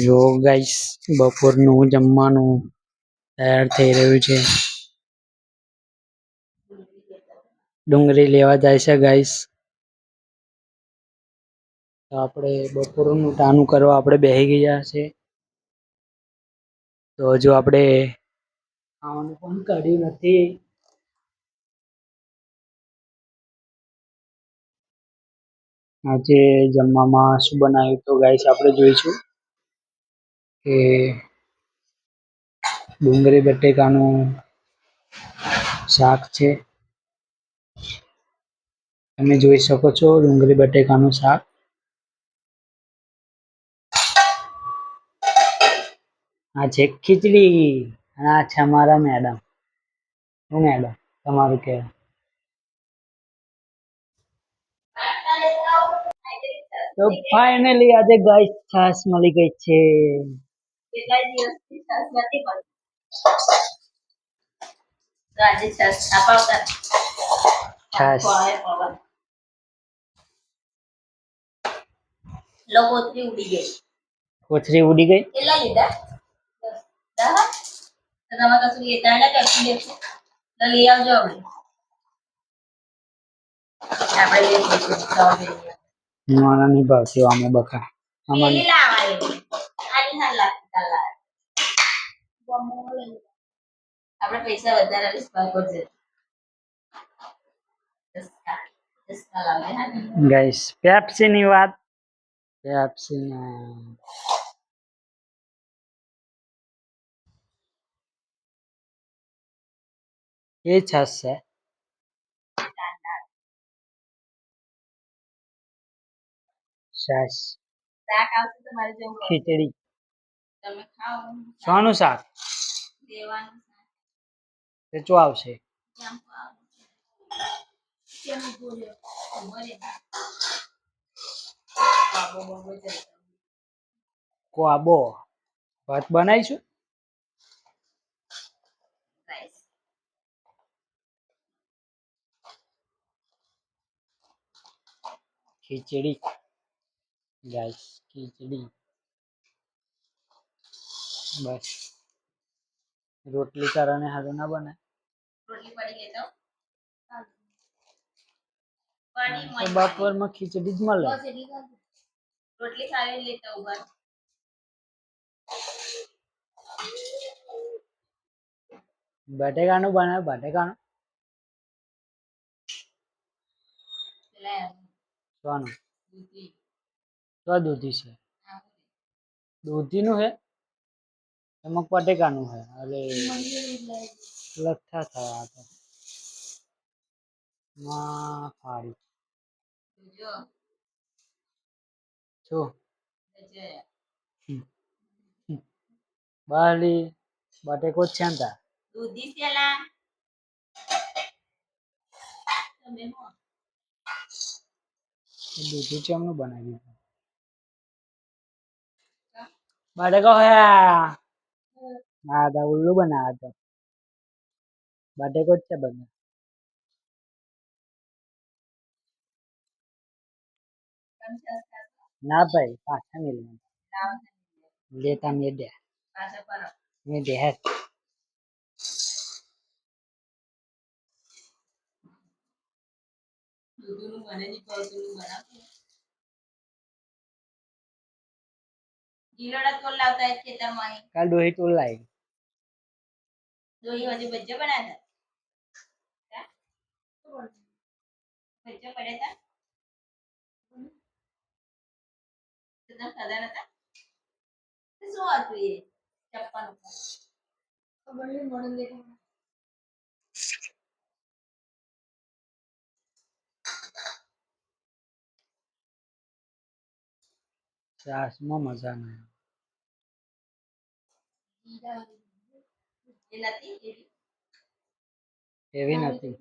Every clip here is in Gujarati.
જો ગાઈસ બપોરનું જમવાનું તૈયાર થઈ રહ્યું છે. ડુંગળી લેવા જાય છે ગાઈસ. તો આપણે બપોરનું ટાણું કરવા આપણે બેસી ગયા છે. તો હજુ આપણે ખાવાનું પણ કાઢ્યું નથી. આજે જમવામાં શું બનાવ્યું તો ગાઈસ આપણે જોઈશું કે ડુંગળી બટેકાનું શાક છે. તમે જોઈ શકો છો ડુંગળી બટેકાનું શાક. આ છે ખીચડી અને આ છે અમારા મેડમ. શું મેડમ તમારું કહેવું? તો ફાઇનલી આજે ગાઈસ છાશ મળી ગઈ છે. કેટલા દિવસથી છાશ નથી મળી. તો આજે છાશ અપાવતા છાશ લો કોથરી ઉડી ગઈ. કોથરી ઉડી ગઈ. કેટલા લીધા? 10. તો તમે કશું લેતા ને પેકી દેખો તો લઈ આવજો. આપણે લઈ મારા નહીં ભાવતી આમે બકા. પેલી લાવવાની આની ના લાગતા લાવ. આપણે પૈસા વધારે લઈશ પાછો ગાઈસ પેપ્સી ની વાત. પેપ્સી એ છાશ છે. છાશ શાક આવશે તમારે જેવું ખીચડી તમે ખાઓ. શાનું શાક દેવાનું તે ચો આવશે. કોબો ભાત બનાવીશું. ખીચડી ગાઈસ ખીચડી બસ. રોટલી કરવાને હારું ના બને. રોટલી પડી ગઈ તો બપોરમાં ખીચડી જ મળે. રોટલી સારી લેતા ઉભા. બટેકાનું બનાવે બટેકાનું. શાનું તો દૂધી છે. દૂધીનું હે એમાં બટેકાનું હે. અરે લથા થયા તો માં ફાડી જો બાલી બટેકો જ છે ને તા દૂધી સેલા દૂધી ચમનું બનાવી દીધું. બટેકો હે હા ઉલ્લુ બનાવ્યા તો બટેકો જ છે બધા. ના ભાઈ પાછા મિલ લેતા મેં દે મેં દે હે. જીરોડા તોલ લાવતા હે ખેતરમાં કાલ દોહી તોલ લાવી. દોહી હજી ભજ્જા બનાવ્યા હતા. ભજ્જા પડ્યા હતા ખાધા નતા. શું હતું એ ચપ્પાનું ખબર નહીં મોડું દેખાય. છાશમાં મજા નહીં. એવી નથી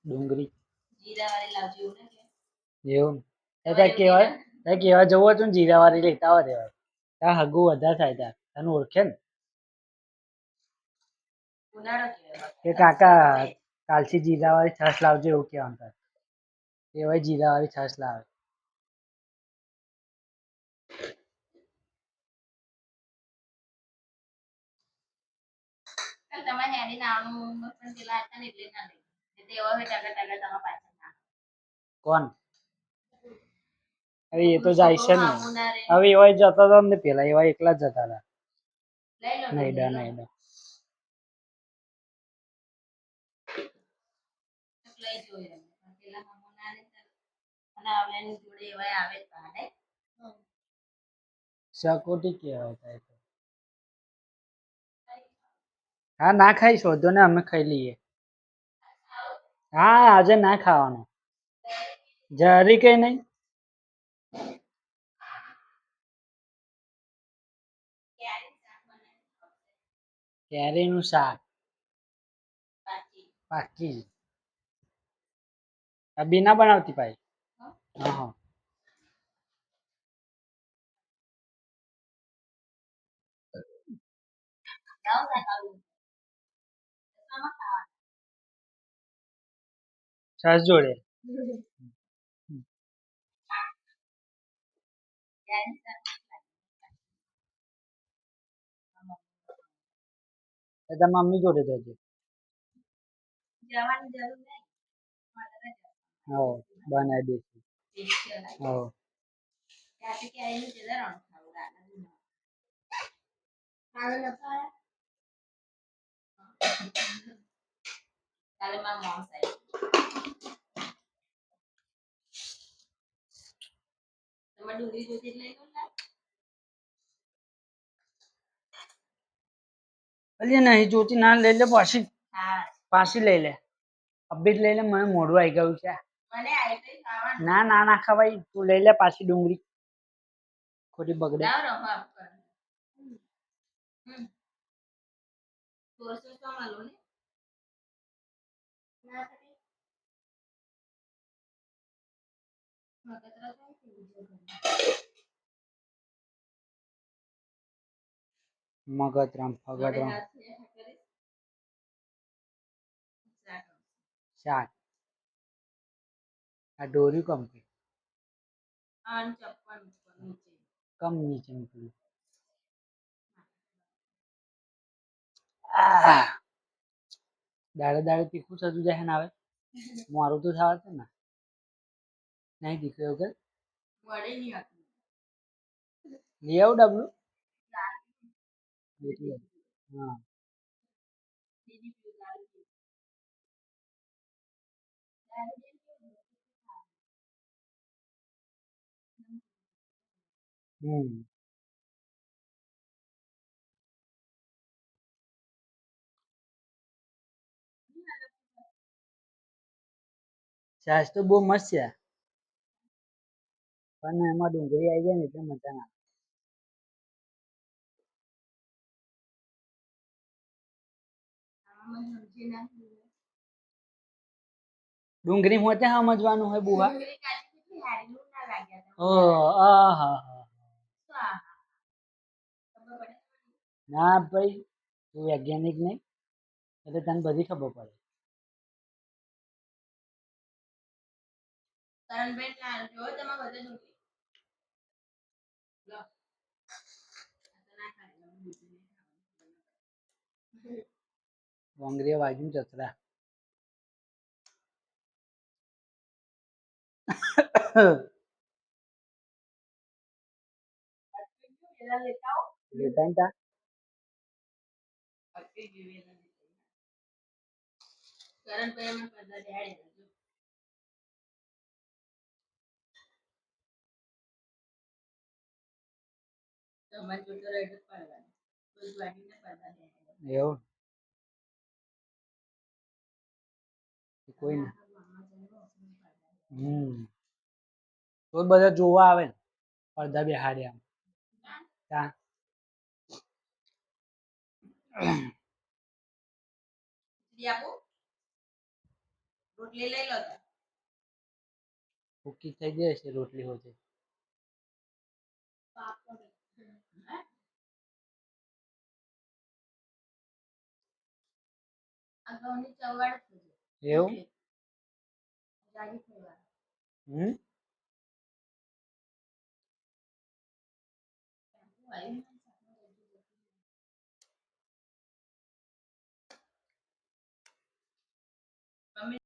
ડુંગળી એવું કેવા જવું હતું ને જીરા વાળી લેતા આવો રેવાય. ત્યાં હગું વધારે થાય ત્યાં તને ઓળખે ને કે કાકા કાલથી જીરા વાળી છાશ લાવજો એવું કહેવાનું. એવાય જીરા વાળી છાશ લાવે. તમારે હેડી નાનું પણ પેલા હતા ને એટલે ના લઈ તે એવા હોય ટકા ટકા તમારા પાછળ ના કોણ હવે એ તો જાય છે ને હવે એવા જતા હતા ને પેલા એવા એકલા જ જતા હતા નહીં ડર નહીં ડર લઈ જોઈએ પેલા મામુના અને આવવાની જોડે એવા આવે તારે સકોટી કહેવાય થાય તો હા ના ખાઈ શોધો ને અમે ખાઈ લઈએ હા આજે ના ખાવાનું જરી કઈ નહીં કેરીનું શાક પાકી બીના બનાવતી ભાઈ હા હા છાસ જોડે એ મમ્મી જોડે જજે જવાની જરૂર નહીં હો બનાવી દઈશું હો ત્યાંથી ક્યાંય જરા કાલે મારા મોમ સાહેબ તમારે ડુંગળી જોતી લઈ લો અલી નહીં જોતી ના લઈ લે પાછી પાછી લઈ લે અબી લઈ લે મને મોઢું આવી ગયું છે મને ના ના ના ખવાય તું લઈ લે પાછી ડુંગળી ખોટી બગડે મગતરામ ફગતરામ શાક આ ડોરી કમ કમ નીચે નીકળ્યું દાડે દાડે તીખું થતું જાય ને આવે મારું તો થવા છે ને નહીં દીકરી વગર લઈ આવું ડબલું હા હમ છાશ તો બહુ મસ્ત છે પણ એમાં ડુંગળી આવી જાય ને એટલે મજા ના ડુંગળી મોતે સમજવાનું હોય બુવા ઓ આ હા હા ના ભાઈ તું વૈજ્ઞાનિક નહીં એટલે તને બધી ખબર પડે વાંગરીયા વાગ્યું જતરા લેતા તા કરણ ભાઈ અમે પંદર દિહાડી તમારે જોતો રહે તો પાડવાનું કોઈ વાગીને પંદર દિહાડી એવું કોઈ ના તો બધા જોવા આવે ને પડદા બેહાડ્યા ત્યાં રોટલી લઈ લો ભૂકી થઈ જાય છે રોટલી હોતે એવું હમ